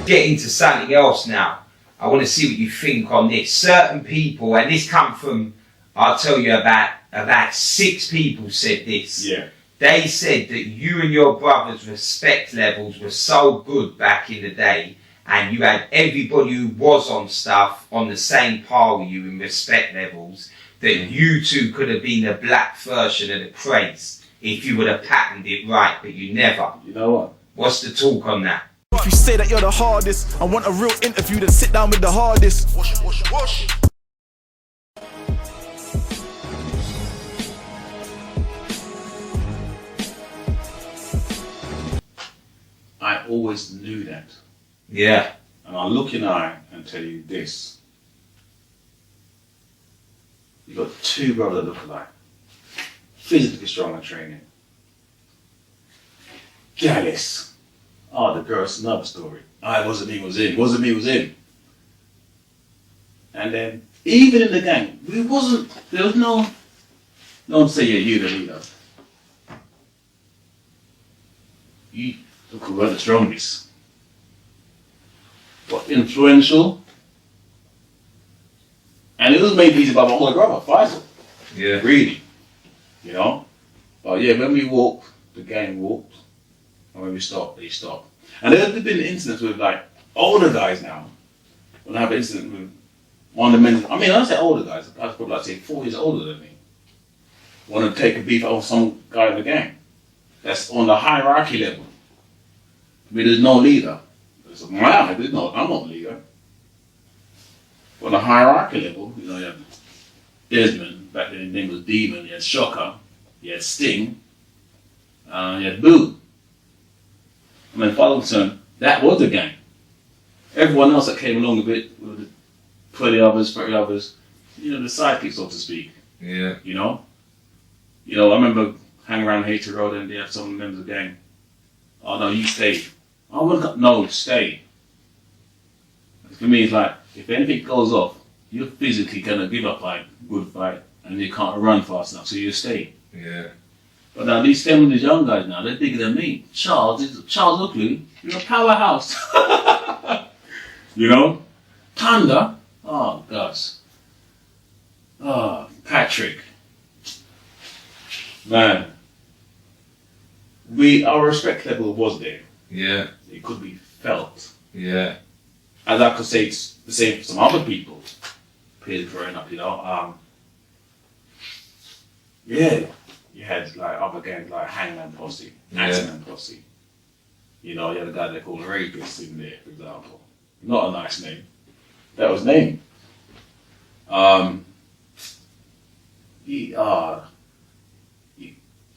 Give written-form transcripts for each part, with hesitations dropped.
get into something else now. I want to see what you think on this. Certain people, and this come from, I'll tell you about 6 people said this. Yeah. They said that you and your brother's respect levels were so good back in the day, and you had everybody who was on stuff on the same par with you in respect levels, that you two could have been the black version of the KRAYS if you would have patterned it right, but you never. You know what? What's the talk on that? If you say that you're the hardest, I want a real interview, then sit down with the hardest. Wash, wash, wash. I always knew that. Yeah. And I'll look in the eye and tell you this. You've got 2 brothers that look alike. Physically strong and training. Gallus. Oh, the girl's another story. It wasn't me, was him. Wasn't me, was him. And then, even in the gang, there was no one say, yeah, you the leader. You look who were the strongest. What, influential? And it was made easy by my older brother, Faisal. Yeah. Really. You know? But yeah, when we walked, the gang walked. And when we stopped, they stopped. And there have been incidents with like older guys now. When I have an incident with one of the men, I mean, I say older guys, I was probably like say 4 years older than me. Want to take a beef out of some guy in the gang. That's on the hierarchy level. I mean, there's no leader. I'm not the leader. On the hierarchy level, you know, you have Desmond, back then his name was Demon, you had Shocker, you had Sting, you had Boo. I mean, Fatherson, that was the gang. Everyone else that came along with it, with the 20 others, 30 others, you know, the sidekicks, so to speak. Yeah. You know? You know, I remember hanging around Hater Road and they have some members of the gang. Oh no, you stay. I want to no, stay. For me, it's like, if anything goes off, you're physically going to give up a good fight and you can't run fast enough, so you stay. Yeah. But now these young guys now, they're bigger than me. Charles Oakley, you're a powerhouse. You know? Thunder, oh gosh. Oh, Patrick. Man. Our respect level was there. Yeah. It could be felt. Yeah. As I could say it's the same for some other people. Peers growing up, you know. Yeah. You had like other gangs like Hangman Posse, Axeman Posse. You know, you had a guy they called Rapist in there, for example. Not a nice name. That was name. I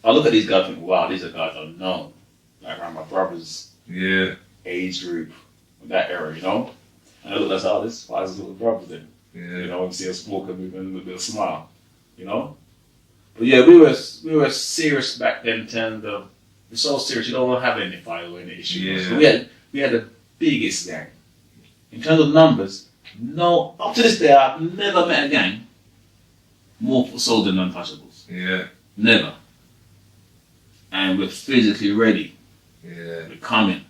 look at these guys and think, wow, these are guys I know. Like around my brother's age group, that era, you know? And I look at this, why is his little brother then? Yeah. You know, and see us walking with a little bit of smile, you know? But yeah, we were serious back then in terms of, we're so serious, you don't want to have any fight or any issues. Yeah. So we had the biggest gang. In terms of numbers, no, up to this day, I've never met a gang more so than Untouchables. Yeah. Never. And we're physically ready. Yeah. We're coming.